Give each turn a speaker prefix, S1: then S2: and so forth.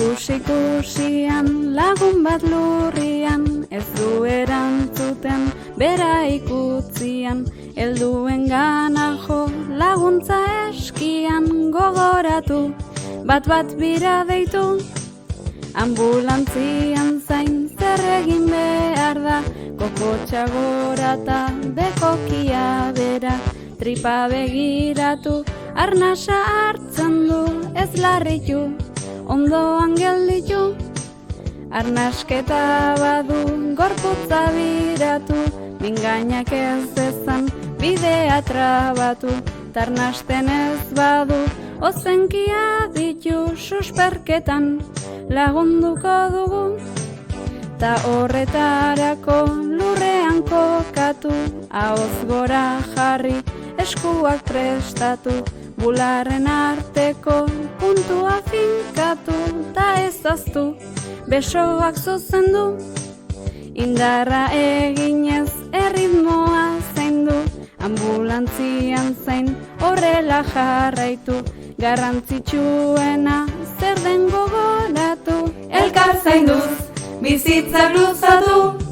S1: Ikusi-ikusian lagun bat lurrian, ez du erantzuten bera ikutzian, helduengan jo laguntza eskian, gogoratu, bat bira deitu, ambulantzian zain zer egin behar da, kokotxa gora eta bekokia bera, tripa begiratu, arnasa hartzen du, ez larritu, ondoan gelditu, arnasketa badu, gorputza biratu, mingainak ez dezan, bidea trabatu, tarnasten ez badu, ozenkia ditu susperketan, lagunduko dugu, ta horretarako lurrean kokatu, ahoz gora jarri, eskuak prestatu, bularren arteko puntua finkatu, ta ezaztu, besoak zuzendu, indarra eginez erritmoa zaindu, ambulantzian zain horrela jarraitu, garrantzitsuena zer den gogoratu, elkar zainduz, bizitzak luzatu.